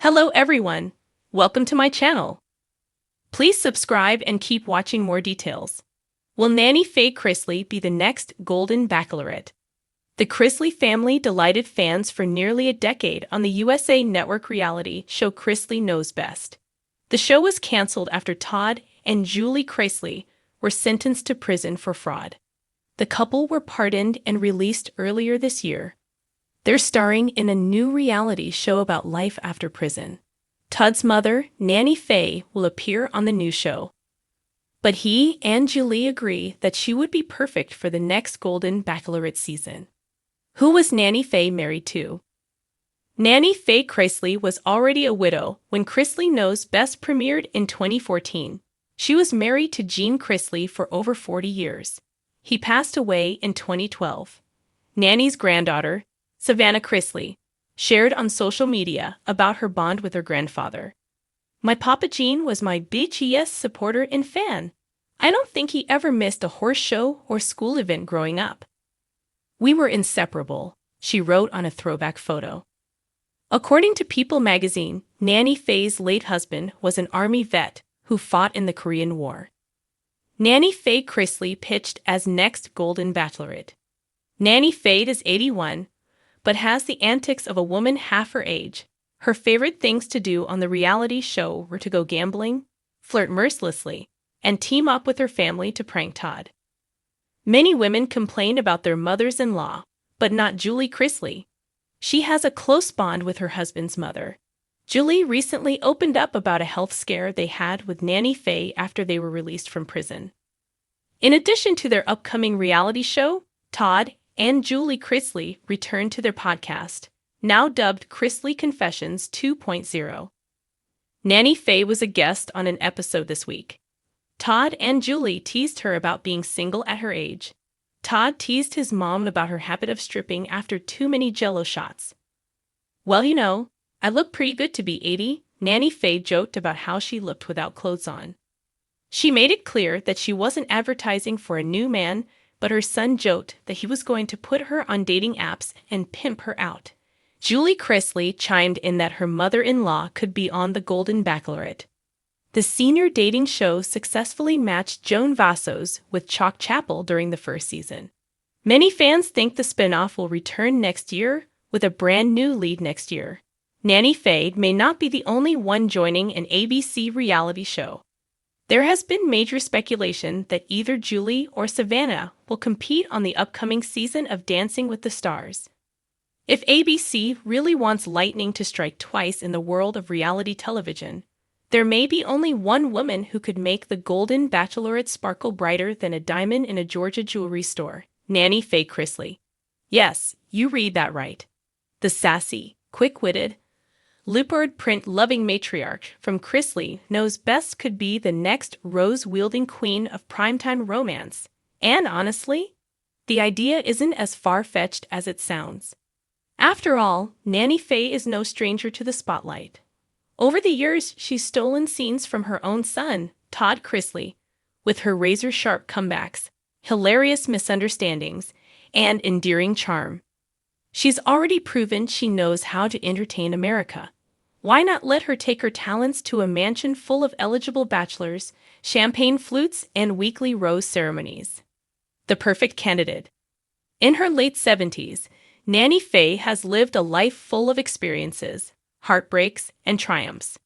Hello everyone, welcome to my channel. Please subscribe and keep watching more details. Will Nanny Faye Chrisley be the next Golden Bachelorette? The Chrisley family delighted fans for nearly a decade on the USA Network reality show Chrisley Knows Best. The show was canceled after Todd and Julie Chrisley were sentenced to prison for fraud. The couple were pardoned and released earlier this year. They're starring in a new reality show about life after prison. Todd's mother, Nanny Faye, will appear on the new show. But he and Julie agree that she would be perfect for the next Golden Bachelorette season. Who was Nanny Faye married to? Nanny Faye Chrisley was already a widow when Chrisley Knows Best premiered in 2014. She was married to Gene Chrisley for over 40 years. He passed away in 2012. Nanny's granddaughter, Savannah Chrisley, shared on social media about her bond with her grandfather. "My Papa Gene was my BTS supporter and fan. I don't think he ever missed a horse show or school event growing up. We were inseparable," she wrote on a throwback photo. According to People magazine, Nanny Faye's late husband was an Army vet who fought in the Korean War. Nanny Faye Chrisley pitched as next Golden Bachelorette. Nanny Faye is 81, but has the antics of a woman half her age. Her favorite things to do on the reality show were to go gambling, flirt mercilessly, and team up with her family to prank Todd. Many women complain about their mothers-in-law, but not Julie Chrisley. She has a close bond with her husband's mother. Julie recently opened up about a health scare they had with Nanny Faye after they were released from prison. In addition to their upcoming reality show, Todd and Julie Chrisley returned to their podcast, now dubbed Chrisley Confessions 2.0. Nanny Faye was a guest on an episode this week. Todd and Julie teased her about being single at her age. Todd teased his mom about her habit of stripping after too many Jell-O shots. "Well, you know, I look pretty good to be 80, Nanny Faye joked about how she looked without clothes on. She made it clear that she wasn't advertising for a new man, but her son joked that he was going to put her on dating apps and pimp her out. Julie Chrisley chimed in that her mother-in-law could be on the Golden Bachelorette. The senior dating show successfully matched Joan Vassos with Chalk Chapel during the first season. Many fans think the spinoff will return next year with a brand new lead next year. Nanny Faye may not be the only one joining an ABC reality show. There has been major speculation that either Julie or Savannah will compete on the upcoming season of Dancing with the Stars. If ABC really wants lightning to strike twice in the world of reality television, there may be only one woman who could make the Golden Bachelorette sparkle brighter than a diamond in a Georgia jewelry store: Nanny Faye Chrisley. Yes, you read that right. The sassy, quick-witted, leopard print-loving matriarch from Chrisley Knows Best could be the next rose-wielding queen of primetime romance. And honestly, the idea isn't as far-fetched as it sounds. After all, Nanny Faye is no stranger to the spotlight. Over the years, she's stolen scenes from her own son, Todd Chrisley, with her razor-sharp comebacks, hilarious misunderstandings, and endearing charm. She's already proven she knows how to entertain America. Why not let her take her talents to a mansion full of eligible bachelors, champagne flutes, and weekly rose ceremonies? The perfect candidate. In her late 70s, Nanny Faye has lived a life full of experiences, heartbreaks, and triumphs.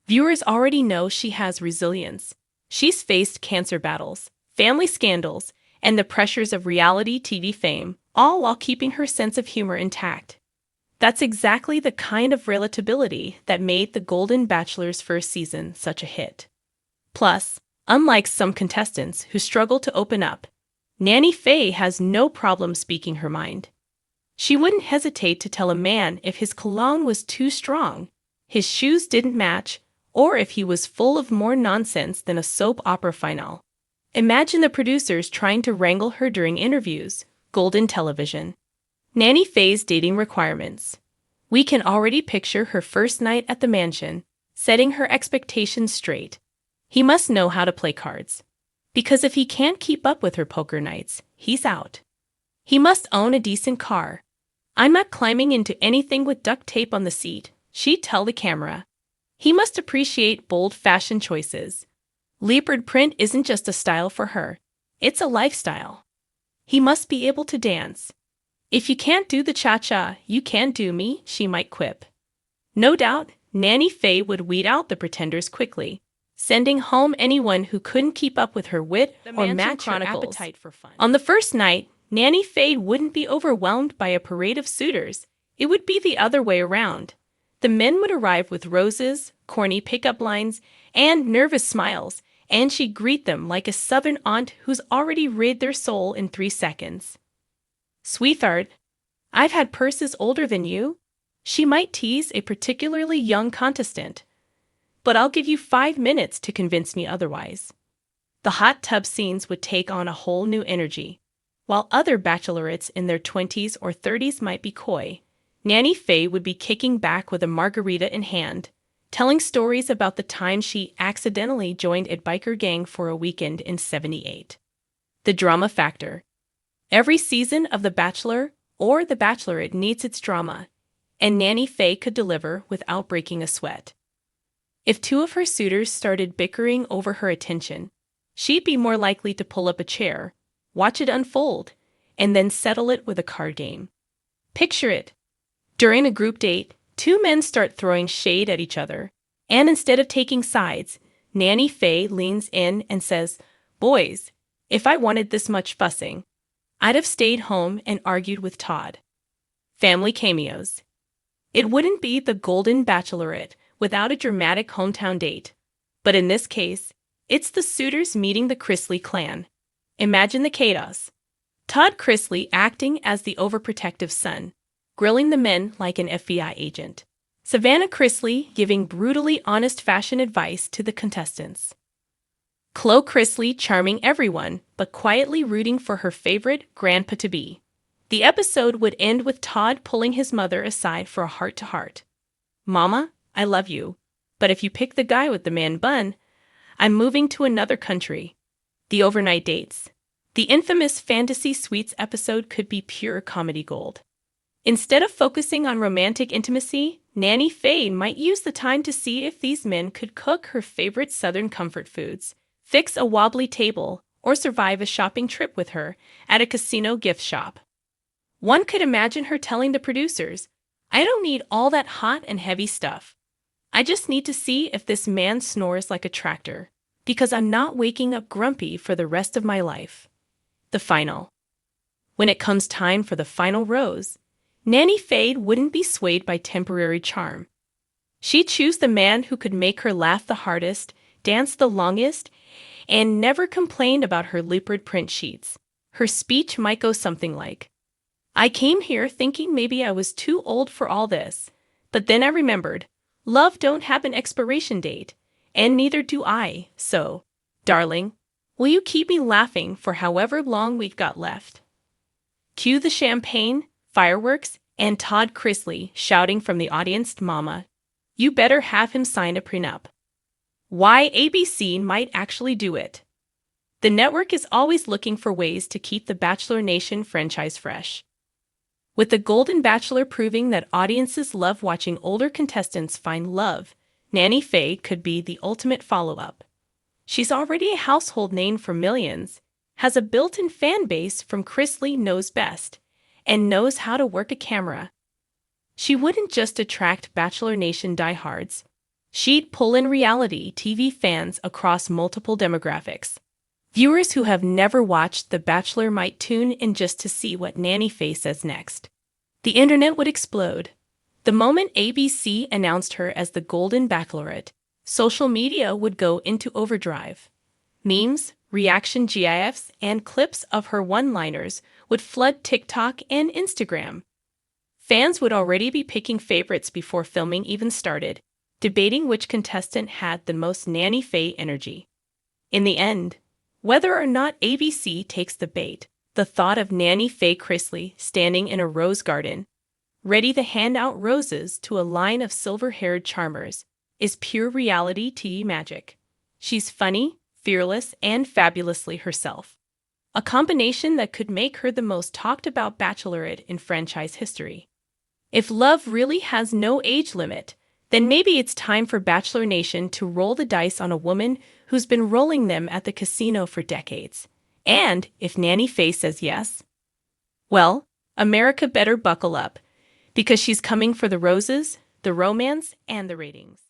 Viewers already know she has resilience. She's faced cancer battles, family scandals, and the pressures of reality TV fame, all while keeping her sense of humor intact. That's exactly the kind of relatability that made The Golden Bachelor's first season such a hit. Plus, unlike some contestants who struggle to open up, Nanny Faye has no problem speaking her mind. She wouldn't hesitate to tell a man if his cologne was too strong, his shoes didn't match, or if he was full of more nonsense than a soap opera finale. Imagine the producers trying to wrangle her during interviews. Golden television. Nanny Faye's dating requirements. We can already picture her first night at the mansion, setting her expectations straight. He must know how to play cards. Because if he can't keep up with her poker nights, he's out. He must own a decent car. "I'm not climbing into anything with duct tape on the seat," she'd tell the camera. He must appreciate bold fashion choices. Leopard print isn't just a style for her, it's a lifestyle. He must be able to dance. If you can't do the cha-cha, you can't do me, she might quip. No doubt, Nanny Faye would weed out the pretenders quickly, sending home anyone who couldn't keep up with her wit or match her appetite for fun. On the first night, Nanny Faye wouldn't be overwhelmed by a parade of suitors. It would be the other way around. The men would arrive with roses, corny pickup lines, and nervous smiles, and she'd greet them like a southern aunt who's already rid their soul in 3 seconds. Sweetheart, I've had purses older than you. She might tease a particularly young contestant. But I'll give you 5 minutes to convince me otherwise. The hot tub scenes would take on a whole new energy. While other bachelorettes in their 20s or 30s might be coy, Nanny Faye would be kicking back with a margarita in hand, telling stories about the time she accidentally joined a biker gang for a weekend in '78. The drama factor. Every season of The Bachelor or The Bachelorette needs its drama, and Nanny Faye could deliver without breaking a sweat. If 2 of her suitors started bickering over her attention, she'd be more likely to pull up a chair, watch it unfold, and then settle it with a card game. Picture it. During a group date, 2 men start throwing shade at each other, and instead of taking sides, Nanny Faye leans in and says, "Boys, if I wanted this much fussing, I'd have stayed home and argued with Todd." Family cameos. It wouldn't be the Golden Bachelorette without a dramatic hometown date, but in this case, it's the suitors meeting the Chrisley clan. Imagine the chaos. Todd Chrisley acting as the overprotective son, grilling the men like an FBI agent. Savannah Chrisley giving brutally honest fashion advice to the contestants. Chloe Chrisley charming everyone, but quietly rooting for her favorite grandpa-to-be. The episode would end with Todd pulling his mother aside for a heart-to-heart. "Mama, I love you, but if you pick the guy with the man bun, I'm moving to another country." The overnight dates. The infamous Fantasy Suites episode could be pure comedy gold. Instead of focusing on romantic intimacy, Nanny Faye might use the time to see if these men could cook her favorite Southern comfort foods, fix a wobbly table, or survive a shopping trip with her at a casino gift shop. One could imagine her telling the producers, "I don't need all that hot and heavy stuff. I just need to see if this man snores like a tractor, because I'm not waking up grumpy for the rest of my life." The final. When it comes time for the final rose, Nanny Faye wouldn't be swayed by temporary charm. She'd choose the man who could make her laugh the hardest, dance the longest, and never complain about her leopard print sheets. Her speech might go something like, "I came here thinking maybe I was too old for all this, but then I remembered, love don't have an expiration date, and neither do I, so, darling, will you keep me laughing for however long we've got left?" Cue the champagne, fireworks, and Todd Chrisley shouting from the audience, "Mama, you better have him sign a prenup." Why ABC might actually do it. The network is always looking for ways to keep the Bachelor Nation franchise fresh. With The Golden Bachelor proving that audiences love watching older contestants find love, Nanny Faye could be the ultimate follow-up. She's already a household name for millions, has a built-in fan base from Chrisley Knows Best, and knows how to work a camera. She wouldn't just attract Bachelor Nation diehards. She'd pull in reality TV fans across multiple demographics. Viewers who have never watched The Bachelor might tune in just to see what Nanny Faye says next. The internet would explode. The moment ABC announced her as the Golden Bachelorette, social media would go into overdrive. Memes, reaction GIFs, and clips of her one-liners would flood TikTok and Instagram. Fans would already be picking favorites before filming even started, debating which contestant had the most Nanny Faye energy. In the end, whether or not ABC takes the bait, the thought of Nanny Faye Chrisley standing in a rose garden, ready to hand out roses to a line of silver-haired charmers, is pure reality TV magic. She's funny, fearless, and fabulously herself. A combination that could make her the most talked-about bachelorette in franchise history. If love really has no age limit, then maybe it's time for Bachelor Nation to roll the dice on a woman who's been rolling them at the casino for decades. And if Nanny Faye says yes, well, America better buckle up, because she's coming for the roses, the romance, and the ratings.